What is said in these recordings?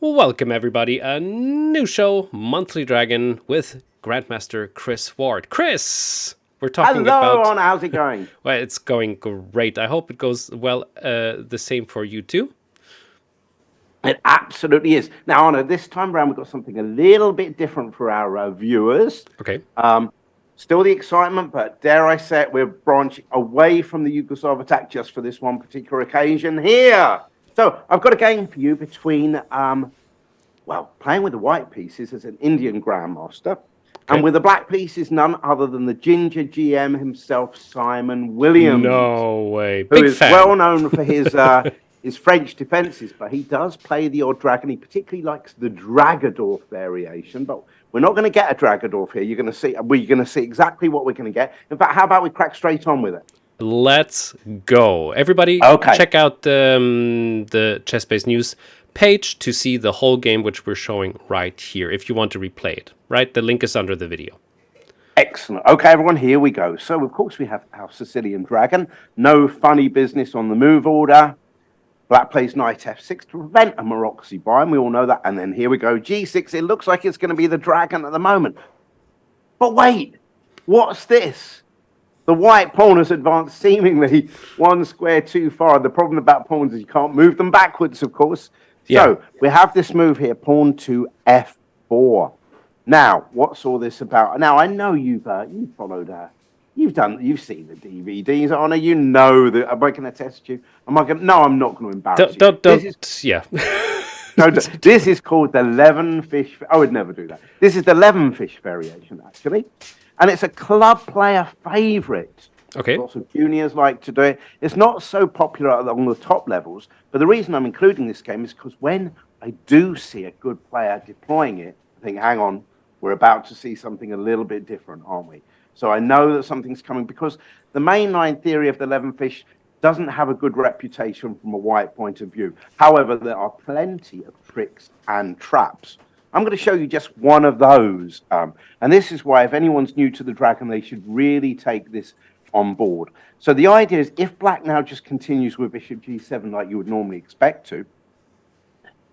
Welcome, everybody. A new show, Monthly Dragon, with Grandmaster Chris Ward. Chris, we're talking Hello, about... Anna. How's it going? Well, it's going great. I hope it goes well, the same for you too. It absolutely is. Now, Anna, this time around, we've got something a little bit different for our viewers. Okay. Still the excitement, but dare I say it, we're branching away from the Yugoslav attack just for this one particular occasion here. So I've got a game for you between, playing with the white pieces as an Indian Grandmaster. Okay. And with the black pieces, none other than the Ginger GM himself, Simon Williams. No way. Who is well known for his French defenses, but he does play the odd dragon. He particularly likes the Dragadorf variation, but we're not going to get a Dragadorf here. We're going to see exactly what we're going to get. In fact, how about we crack straight on with it? Let's go. Everybody, check out the Chess-Based News page to see the whole game, which we're showing right here, if you want to replay it, right? The link is under the video. Excellent. Okay, everyone, here we go. So, of course, we have our Sicilian dragon. No funny business on the move order. Black plays knight f6 to prevent a Maroczy bind. We all know that. And then here we go, g6. It looks like it's going to be the dragon at the moment. But wait, what's this? The white pawn has advanced seemingly one square too far. The problem about pawns is you can't move them backwards, of course. Yeah. So we have this move here, pawn to f4. Now, what's all this about? Now, I know you've followed her. You've seen the DVDs, Anna. You know that. Am I going to test you? No, I'm not going to embarrass you. This is called the Levenfish. I would never do that. This is the Levenfish variation, actually. And it's a club player favorite. Okay. Lots of juniors like to do it. It's not so popular along the top levels. But the reason I'm including this game is because when I do see a good player deploying it, I think, hang on, we're about to see something a little bit different, aren't we? So I know that something's coming because the mainline theory of the Levenfish doesn't have a good reputation from a white point of view. However, there are plenty of tricks and traps. I'm going to show you just one of those. And this is why if anyone's new to the dragon, they should really take this on board. So the idea is if black now just continues with bishop g7 like you would normally expect to,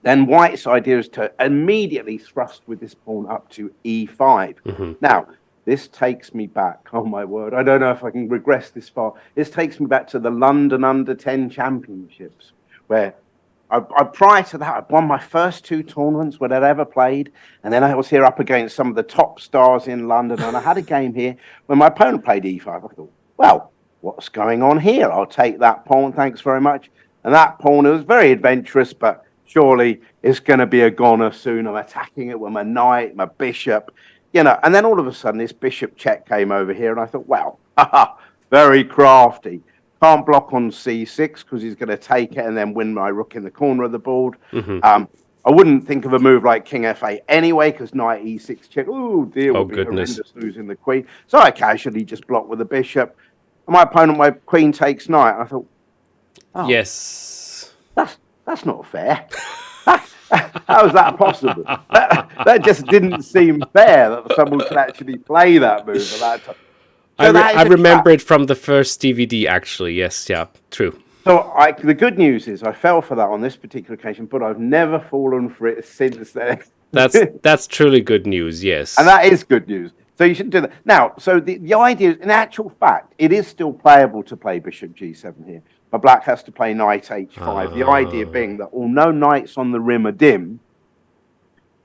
then white's idea is to immediately thrust with this pawn up to e5. Mm-hmm. Now, this takes me back, oh my word, I don't know if I can regress this far. This takes me back to the London Under-10 Championships, where prior to that, I'd won my first two tournaments that I'd ever played, and then I was here up against some of the top stars in London, and I had a game here when my opponent played e5. I thought, well, what's going on here? I'll take that pawn, thanks very much. And that pawn, it was very adventurous, but surely it's going to be a goner soon. I'm attacking it with my knight, my bishop. And then all of a sudden this bishop check came over here, and I thought, well, very crafty. Can't block on c6 because he's going to take it and then win my rook in the corner of the board. Mm-hmm. I wouldn't think of a move like king f8 anyway because knight e6 check. Oh, dear, would be horrendous losing the queen. So I casually just block with the bishop. And my opponent, my queen takes knight. I thought, yes, that's not fair. How is that possible? That just didn't seem fair that someone could actually play that move at that time. So I remember it from the first DVD, actually. Yes, yeah, true. So the good news is I fell for that on this particular occasion, but I've never fallen for it since then. That's truly good news, yes. And that is good news. So you should do that. Now, so the idea is, in actual fact, it is still playable to play bishop g7 here. But black has to play knight h5. The idea being that although knights on the rim are dim,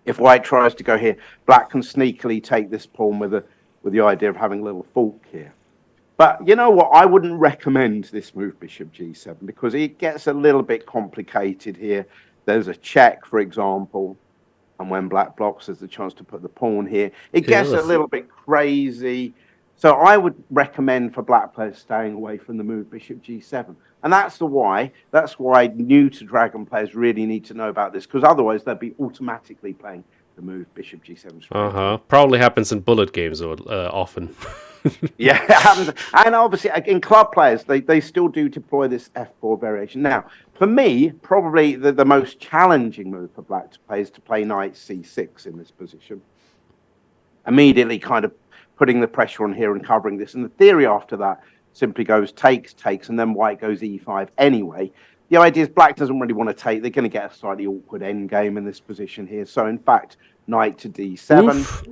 if white tries to go here, black can sneakily take this pawn with the idea of having a little fork here. But you know what? I wouldn't recommend this move, bishop g7, because it gets a little bit complicated here. There's a check, for example, and when black blocks, there's a chance to put the pawn here. It gets a little bit crazy. So I would recommend for black players staying away from the move bishop g7. And that's why new to dragon players really need to know about this, because otherwise they'll be automatically playing the move bishop g7. Probably happens in bullet games often. Yeah, it happens. And obviously in club players, they still do deploy this f4 variation. Now, for me, probably the most challenging move for black to play is to play knight c6 in this position. Immediately kind of putting the pressure on here and covering this. And the theory after that simply goes takes, and then white goes e5 anyway. the idea is black doesn't really want to take. They're going to get a slightly awkward end game in this position here. So in fact, knight to d7. Oof.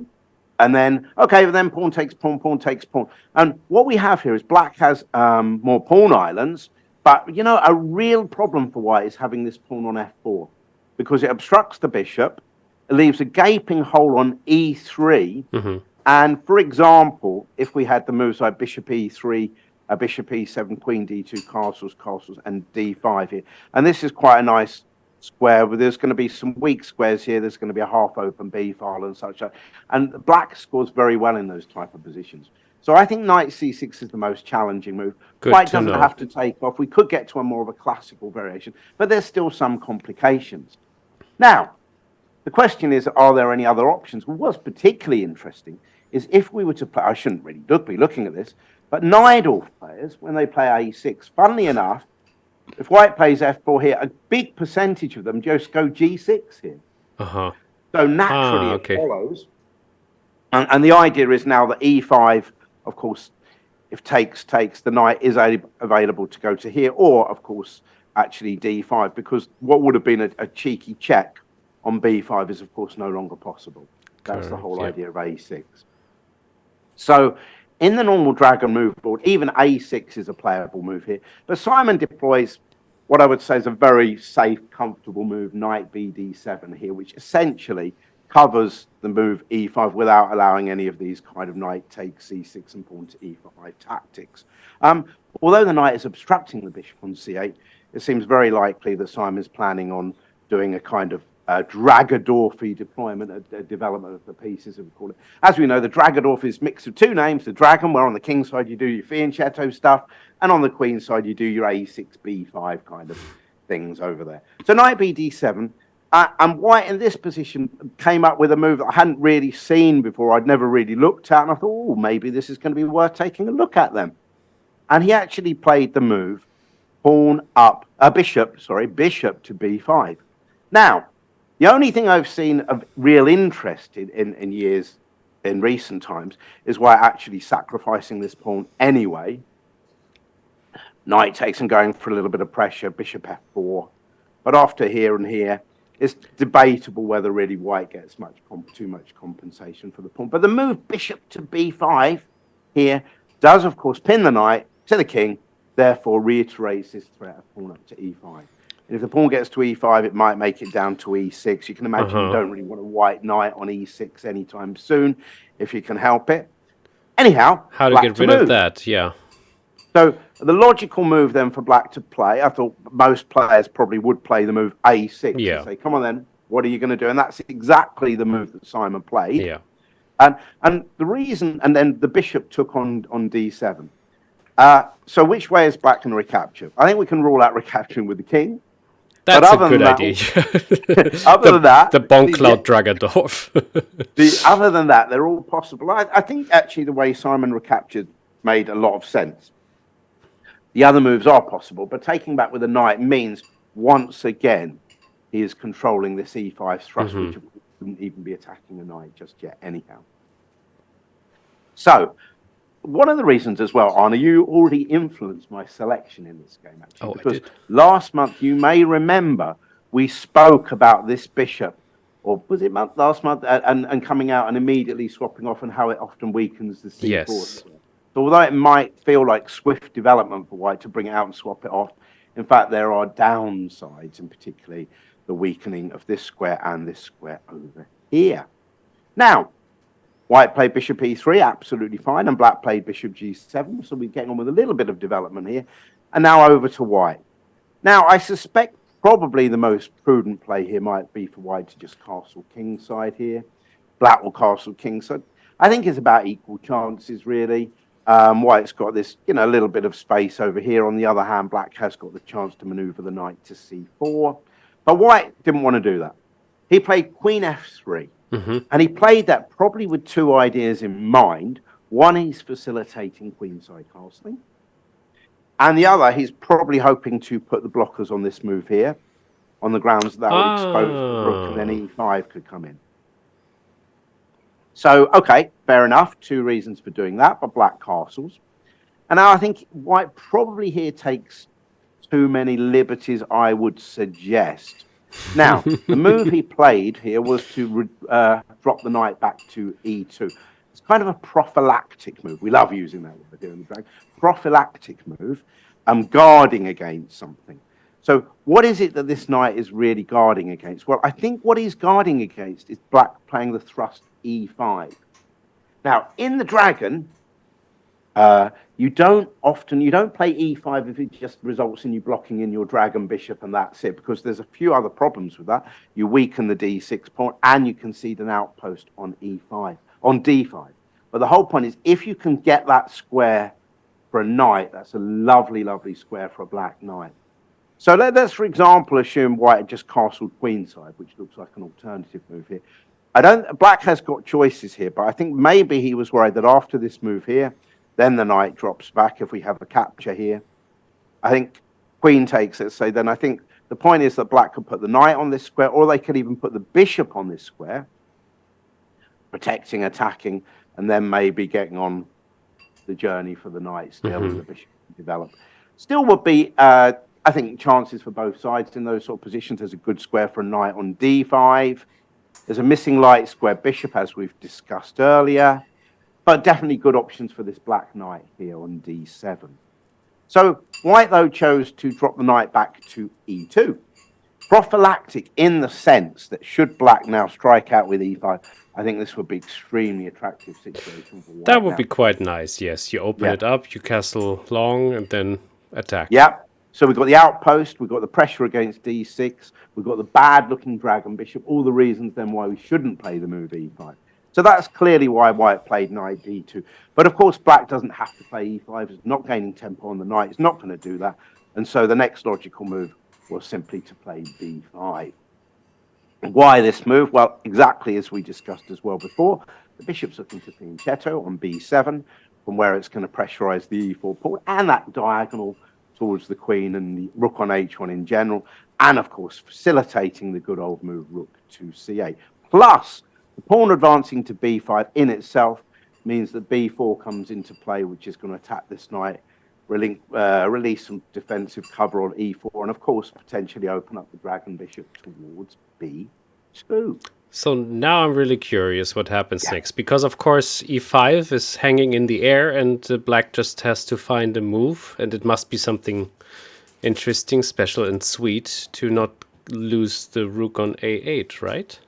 And then, okay, but then pawn takes pawn, pawn takes pawn. And what we have here is black has more pawn islands. But, a real problem for white is having this pawn on f4. Because it obstructs the bishop. It leaves a gaping hole on e3. Mm-hmm. And, for example, if we had the moves like bishop e3, bishop e7, queen d2, castles, and d5 here. And this is quite a nice square, but there's going to be some weak squares here. There's going to be a half-open b file and such. And black scores very well in those type of positions. So I think knight c6 is the most challenging move. White doesn't have to take off. We could get to a more of a classical variation, but there's still some complications. Now, the question is, are there any other options? Well, what's particularly interesting is if we were to play, I shouldn't really be looking at this, but Dragadorf players, when they play a6, funnily enough, if white plays f4 here, a big percentage of them just go g6 here. Uh-huh. So naturally it follows. And the idea is now that e5, of course, if takes, the knight is available to go to here, or, of course, actually d5, because what would have been a cheeky check on b5 is, of course, no longer possible. That's the whole idea of a6. So in the normal dragon move board, even a6 is a playable move here. But Simon deploys what I would say is a very safe, comfortable move, knight bd7 here, which essentially covers the move e5 without allowing any of these kind of knight takes c6 and pawn to e5 tactics. Although the knight is obstructing the bishop on c8, it seems very likely that Simon's planning on doing a kind of Dragadorfy deployment, a development of the pieces, as we call it. As we know, the Dragadorf is a mix of two names. The dragon, where on the king side you do your fianchetto stuff, and on the queen side you do your a6, b5 kind of things over there. So knight bd7, and white in this position came up with a move that I hadn't really seen before. I'd never really looked at, and I thought, oh, maybe this is going to be worth taking a look at them. And he actually played the move bishop to b5. Now, the only thing I've seen of real interest in recent times is why actually sacrificing this pawn anyway. Knight takes and going for a little bit of pressure, bishop f4. But after here and here, it's debatable whether really white gets too much compensation for the pawn. But the move bishop to b5 here does, of course, pin the knight to the king, therefore reiterates this threat of pawn up to e5. And if the pawn gets to e5, it might make it down to e6. You can imagine you don't really want a white knight on e6 anytime soon, if you can help it. Anyhow, how to get rid of that, yeah. So the logical move then for black to play, I thought most players probably would play the move a6. Yeah. And say, come on then, what are you going to do? And that's exactly the move that Simon played. Yeah. And the reason, and then the bishop took on d7. So which way is black going to recapture? I think we can rule out recapturing with the king. That's a good idea. Other than that, the Bonkcloud Dragadorf. Other than that, they're all possible. I think actually the way Simon recaptured made a lot of sense. The other moves are possible, but taking back with a knight means once again he is controlling this e5 thrust, which wouldn't even be attacking a knight just yet anyhow. So, one of the reasons as well, Arne, you already influenced my selection in this game, actually. Because last month, you may remember, we spoke about this bishop, or was it last month, and coming out and immediately swapping off and how it often weakens the c4. Yes. So although it might feel like swift development for white to bring it out and swap it off, in fact, there are downsides, and particularly the weakening of this square and this square over here. Now, white played bishop e3, absolutely fine, and black played bishop g7, so we're getting on with a little bit of development here. And now over to white. Now, I suspect probably the most prudent play here might be for white to just castle kingside here. Black will castle kingside. I think it's about equal chances, really. White's got this, a little bit of space over here. On the other hand, black has got the chance to maneuver the knight to c4. But white didn't want to do that. He played queen f3. And he played that probably with two ideas in mind. One, he's facilitating queenside castling. And the other, he's probably hoping to put the blockers on this move here, on the grounds that would expose the rook, and then e5 could come in. So, okay, fair enough. Two reasons for doing that, but black castles. And now I think white probably here takes too many liberties, I would suggest. Now, the move he played here was to drop the knight back to e2. It's kind of a prophylactic move. We love using that word here in the Dragon. Prophylactic move, guarding against something. So what is it that this knight is really guarding against? Well, I think what he's guarding against is black playing the thrust e5. Now, in the Dragon, you don't play e5 if it just results in you blocking in your dragon bishop and that's it, because there's a few other problems with that. You weaken the d6 pawn and you concede an outpost on e5, on d5. But the whole point is, if you can get that square for a knight, that's a lovely, lovely square for a black knight. So let's, for example, assume white had just castled queenside, which looks like an alternative move here. Black has got choices here, but I think maybe he was worried that after this move here, then the knight drops back if we have a capture here. I think queen takes, let's say, then I think the point is that black could put the knight on this square, or they could even put the bishop on this square, protecting, attacking, and then maybe getting on the journey for the knight still, and the bishop develop. Still would be, I think, chances for both sides in those sort of positions. There's a good square for a knight on d5. There's a missing light square bishop, as we've discussed earlier. But definitely good options for this black knight here on d7. So white, though, chose to drop the knight back to e2. Prophylactic in the sense that should black now strike out with e5, I think this would be extremely attractive situation for white. That would be quite nice, yes. You open it up, you castle long, and then attack. Yep. So we've got the outpost, we've got the pressure against d6, we've got the bad-looking dragon bishop, all the reasons then why we shouldn't play the move e5. So that's clearly why white played knight d2. But of course, black doesn't have to play e5. It's not gaining tempo on the knight. It's not going to do that. And so the next logical move was simply to play b5. Why this move? Well, exactly as we discussed as well before. The bishop's looking to fianchetto on b7, from where it's going to pressurize the e4 pawn and that diagonal towards the queen and the rook on h1 in general. And of course, facilitating the good old move rook to c8. Plus, the pawn advancing to b5 in itself means that b4 comes into play, which is going to attack this knight, release some defensive cover on e4, and of course, potentially open up the dragon bishop towards b2. So now I'm really curious what happens next, because of course e5 is hanging in the air and black just has to find a move, and it must be something interesting, special, and sweet to not lose the rook on a8, right?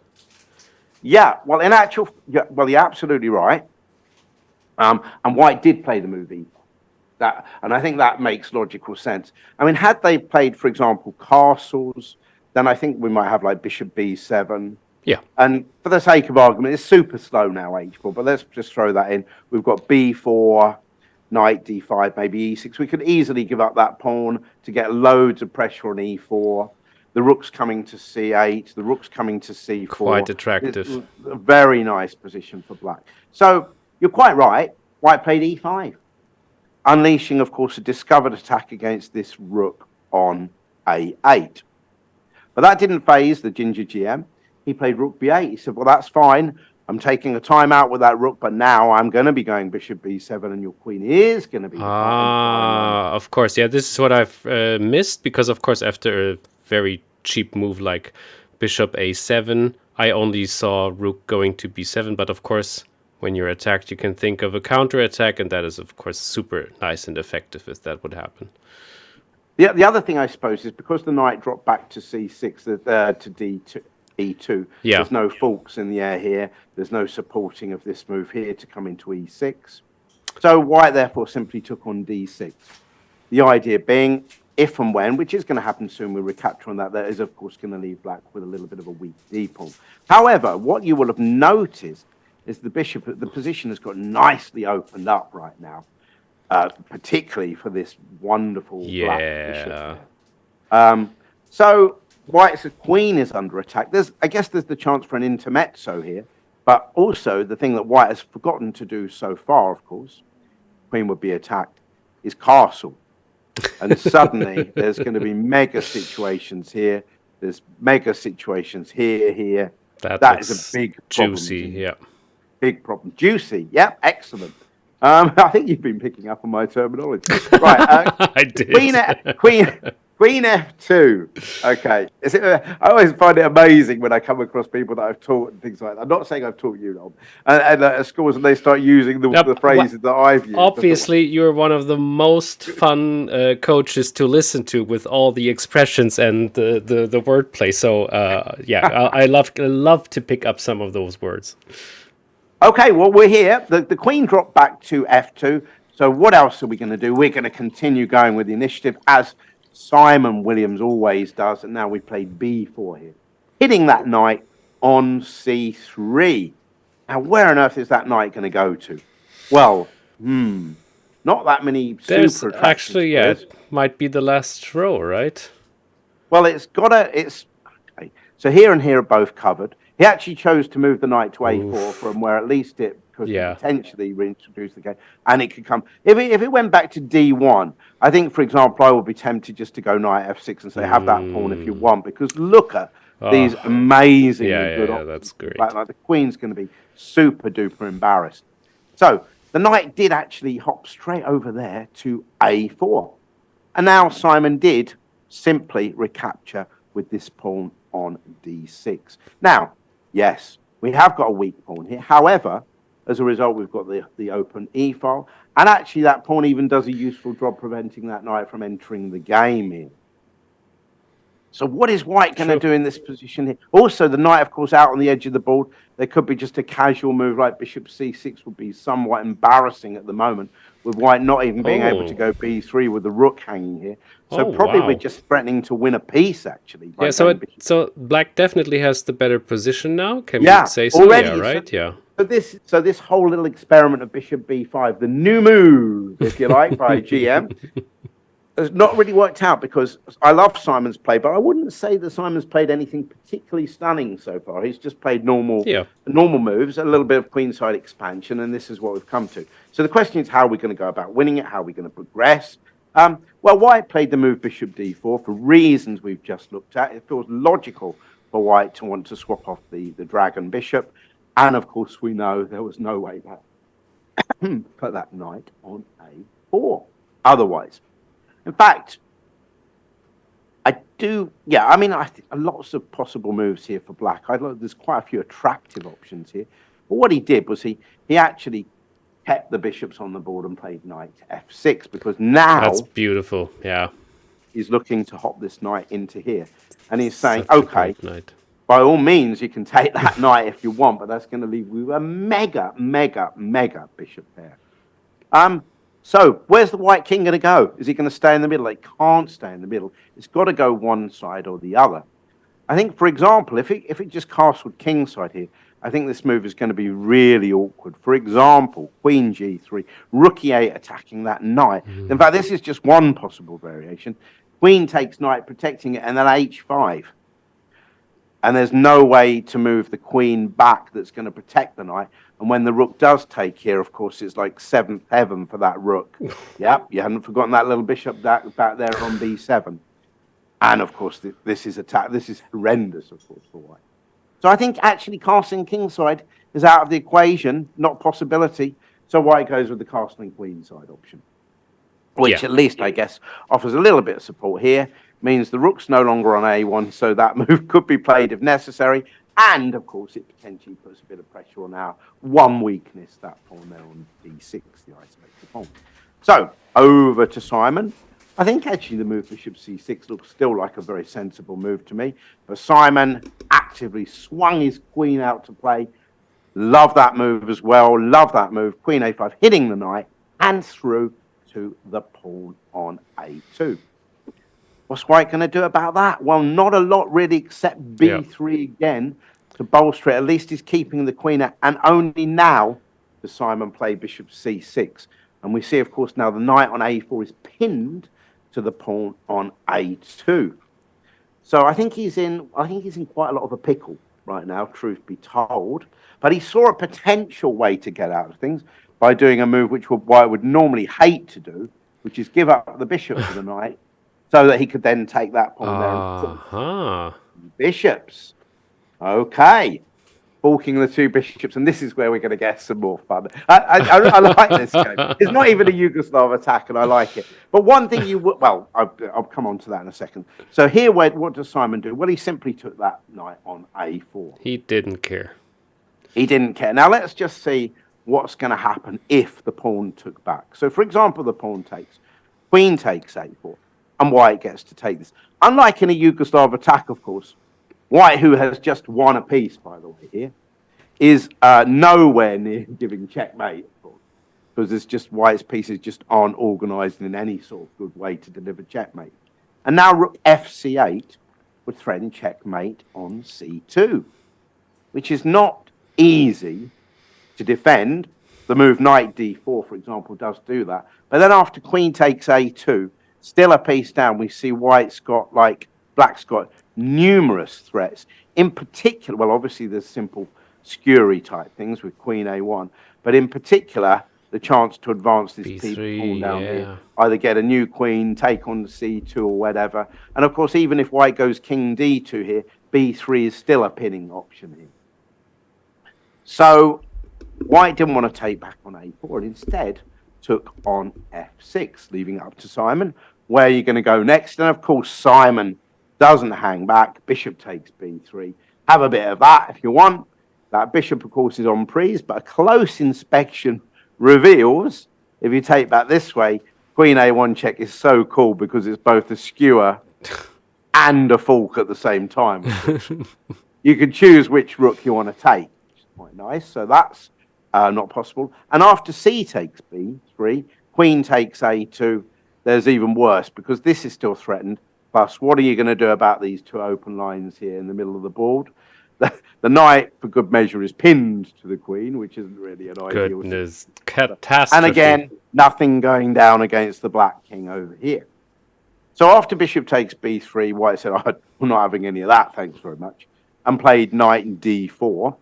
Yeah, well, you're absolutely right. And white did play the move e5. And I think that makes logical sense. I mean, had they played, for example, castles, then I think we might have like bishop b7. Yeah. And for the sake of argument, it's super slow now, h4, but let's just throw that in. We've got b4, knight d5, maybe e6. We could easily give up that pawn to get loads of pressure on e4. The rook's coming to c8. The rook's coming to c4. Quite attractive. It's a very nice position for black. So you're quite right. White played e5, unleashing, of course, a discovered attack against this rook on a8. But that didn't faze the ginger GM. He played rook b8. He said, well, that's fine. I'm taking a timeout with that rook, but now I'm going to be going bishop b7, and your queen is going to be... Of course. Yeah, this is what I've missed, because, of course, after a very cheap move like bishop a7, I only saw rook going to b7, but of course, when you're attacked, you can think of a counterattack, and that is, of course, super nice and effective if that would happen. The other thing, I suppose, is because the knight dropped back to c6, to d2, e2, there's no forks in the air here, there's no supporting of this move here to come into e6. So white, therefore, simply took on d6. The idea being, if and when, which is going to happen soon, we'll recapture on that, that is, of course, going to leave black with a little bit of a weak d-pawn. However, what you will have noticed is the position has got nicely opened up right now, particularly for this wonderful black bishop. So white's queen is under attack. I guess there's the chance for an intermezzo here, but also the thing that white has forgotten to do so far, of course, queen would be attacked, is castle. And suddenly there's going to be mega situations here. There's mega situations here. That is a big problem. Juicy, Big problem. Juicy, excellent. I think you've been picking up on my terminology. Right. I did. Queen F2. Okay. I always find it amazing when I come across people that I've taught and things like that. I'm not saying I've taught you, Rob. And at schools, and they start using the phrases that I've used. Obviously, you're one of the most fun coaches to listen to with all the expressions and the wordplay. So, I love to pick up some of those words. Okay, well, we're here. The Queen dropped back to F2. So what else are we going to do? We're going to continue going with the initiative as Simon Williams always does. And now we played B4 here. Hitting that knight on C3. Now, where on earth is that knight going to go to? Well, not that many super attractive actually, it might be the last row, right? Well, okay. So here and here are both covered. He actually chose to move the knight to A4 from where at least it could potentially reintroduce the game, and it could come. If it went back to D1, I think, for example, I would be tempted just to go knight F6 and say, have that pawn if you want, because look at these amazingly good options. That's great. Like the queen's going to be super duper embarrassed. So the knight did actually hop straight over there to A4, and now Simon did simply recapture with this pawn on D6. Now, yes, we have got a weak pawn here. However, as a result, we've got the open E file. And actually, that pawn even does a useful job preventing that knight from entering the game here. So what is white going to do in this position here? Also, the knight, of course, out on the edge of the board. There could be just a casual move like bishop C6 would be somewhat embarrassing at the moment, with white not even being able to go B3 with the rook hanging here. So probably we're just threatening to win a piece, actually. Yeah, so black definitely has the better position now. Can we say so? Already, yeah, right? Yeah. So this whole little experiment of bishop B5, the new move, if you like, by GM, has not really worked out, because I love Simon's play, but I wouldn't say that Simon's played anything particularly stunning so far. He's just played normal moves, a little bit of queenside expansion, and this is what we've come to. So the question is, how are we going to go about winning it? How are we going to progress? Well, white played the move bishop D4 for reasons we've just looked at. It feels logical for white to want to swap off the dragon bishop. And of course, we know there was no way that put that knight on A4 otherwise. In fact, I think lots of possible moves here for black. There's quite a few attractive options here. But what he did was he actually kept the bishops on the board and played knight F6, because now that's beautiful. Yeah, he's looking to hop this knight into here, and he's saying, okay, by all means, you can take that knight if you want, but that's going to leave you a mega bishop pair. So where's the white king going to go? Is he going to stay in the middle? It can't stay in the middle. It's got to go one side or the other. I think, for example, if it just castled kingside here, I think this move is going to be really awkward. For example, queen G3, rook E8 attacking that knight. In fact, this is just one possible variation. Queen takes knight, protecting it, and then H5. And there's no way to move the queen back that's going to protect the knight. And when the rook does take here, of course, it's like seventh heaven for that rook. Yep, you hadn't forgotten that little bishop back there on B7. And, of course, this is attack. This is horrendous, of course, for white. So I think actually castling kingside is out of the equation, not possibility. So white goes with the castling queenside option, which at least, I guess, offers a little bit of support here. Means the rook's no longer on A1, so that move could be played if necessary. And, of course, it potentially puts a bit of pressure on our one weakness, that pawn there on D6, the isolated pawn. So, over to Simon. I think actually the move bishop C6 looks still like a very sensible move to me. But Simon actively swung his queen out to play. Love that move as well. Love that move. Queen A5 hitting the knight and through to the pawn on A2. What's white going to do about that? Well, not a lot really, except B3 again to bolster it. At least he's keeping the queen out. And only now does Simon play bishop C6. And we see, of course, now the knight on A4 is pinned to the pawn on A2. So I think he's in quite a lot of a pickle right now, truth be told. But he saw a potential way to get out of things by doing a move which white would normally hate to do, which is give up the bishop to the knight, so that he could then take that pawn there and put bishops. Okay. balking the two bishops, and this is where we're going to get some more fun. I like this game. It's not even a Yugoslav attack, and I like it. But one thing I'll come on to that in a second. So here, what does Simon do? Well, he simply took that knight on A4. He didn't care. He didn't care. Now, let's just see what's going to happen if the pawn took back. So, for example, the pawn takes, queen takes A4, and white gets to take this. Unlike in a Yugoslav attack, of course, white, who has just won a piece, by the way, here, is nowhere near giving checkmate, of course, because it's just white's pieces just aren't organised in any sort of good way to deliver checkmate. And now rook FC8 would threaten checkmate on C2, which is not easy to defend. The move knight D4, for example, does do that. But then after queen takes A2, still a piece down, we see black's got numerous threats. In particular, well, obviously there's simple skewery type things with queen A1, but in particular, the chance to advance this B3, pawn down here, either get a new queen, take on the C2 or whatever. And of course, even if white goes king D2 here, B3 is still a pinning option here. So white didn't want to take back on A4 and instead took on F6, leaving it up to Simon. Where are you going to go next? And of course, Simon doesn't hang back. Bishop takes B3. Have a bit of that if you want. That bishop, of course, is on prise, but a close inspection reveals, if you take back this way, queen A1 check is so cool because it's both a skewer and a fork at the same time. You can choose which rook you want to take. Quite nice. So that's not possible. And after C takes B3, queen takes A2, there's even worse because this is still threatened. Plus, what are you going to do about these two open lines here in the middle of the board? The knight, for good measure, is pinned to the queen, which isn't really an ideal. Goodness, catastrophe. And again, nothing going down against the black king over here. So after bishop takes B3, white said, I'm not having any of that, thanks very much, and played knight in D4.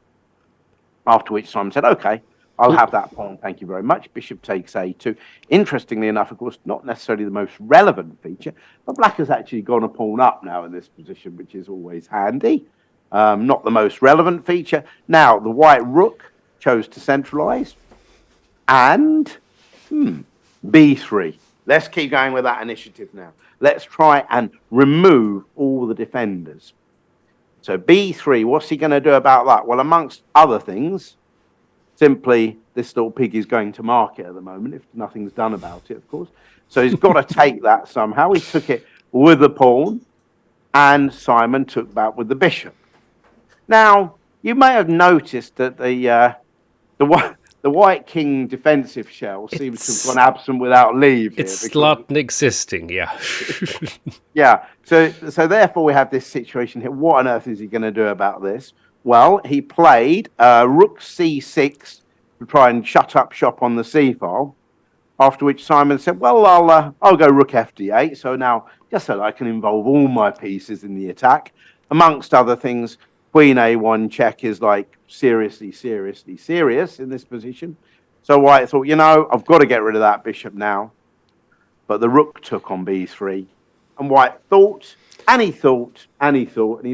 After which Simon said, okay, I'll have that pawn, thank you very much. Bishop takes A2. Interestingly enough, of course, not necessarily the most relevant feature, but black has actually gone a pawn up now in this position, which is always handy. Not the most relevant feature. Now, the white rook chose to centralise. And B3. Let's keep going with that initiative now. Let's try and remove all the defenders. So B3, what's he going to do about that? Well, amongst other things, simply this little pig is going to market at the moment, if nothing's done about it, of course. So he's got to take that somehow. He took it with the pawn, and Simon took that with the bishop. Now, you may have noticed that the white king defensive shell seems to have gone absent without leave. It's not existing, yeah. Yeah, so therefore we have this situation here. What on earth is he going to do about this? Well, he played rook C6 to try and shut up shop on the C file, after which Simon said, well, I'll go rook FD8, so now just so that I can involve all my pieces in the attack. Amongst other things, queen A1 check is like seriously serious in this position. So white thought, I've got to get rid of that bishop now. But the rook took on B3. And white thought, and he thought, and he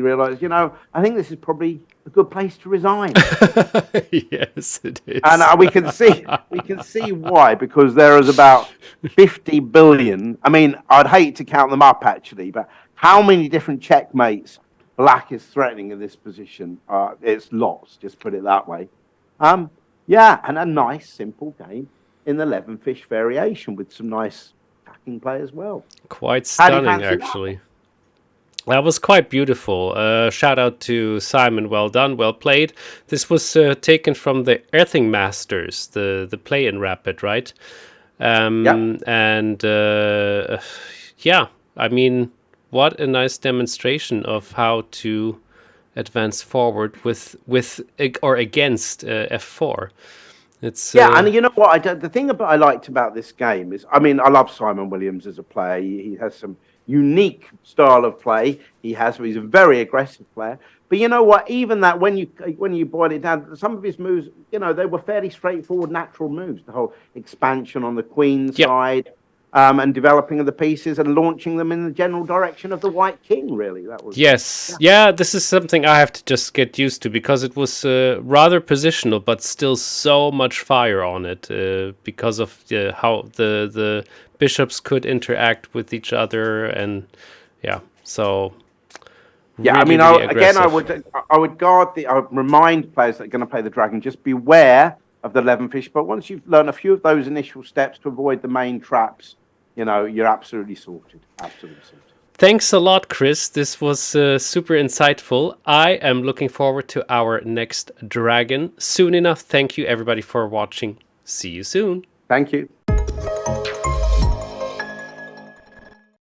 realised, I think this is probably a good place to resign. Yes, it is. And we can see why, because there is about 50 billion. I mean, I'd hate to count them up actually, but how many different checkmates black is threatening in this position? It's lots, just put it that way. Yeah, and a nice, simple game in the Levenfish variation with some nice attacking play as well. Quite stunning, actually. That was quite beautiful. Shout out to Simon. Well done, well played. This was taken from the Earthing Masters, the play in Rapid, right? And yeah, I mean, what a nice demonstration of how to advance forward with or against F4. It's and you know what? The thing I liked about this game is, I mean, I love Simon Williams as a player. He has some unique style of play. He's a very aggressive player. But you know what? Even that, when you boil it down, some of his moves, they were fairly straightforward, natural moves. The whole expansion on the queen side, and developing of the pieces and launching them in the general direction of the White King, really. That was yeah, this is something I have to just get used to, because it was rather positional, but still so much fire on it, because of how the bishops could interact with each other, and so yeah, really, I mean, really again, I would remind players that are going to play the dragon, just beware of the Levenfish. But once you've learned a few of those initial steps to avoid the main traps, you're absolutely sorted. Absolutely sorted. Thanks a lot, Chris. This was super insightful. I am looking forward to our next dragon soon enough. Thank you, everybody, for watching. See you soon. Thank you.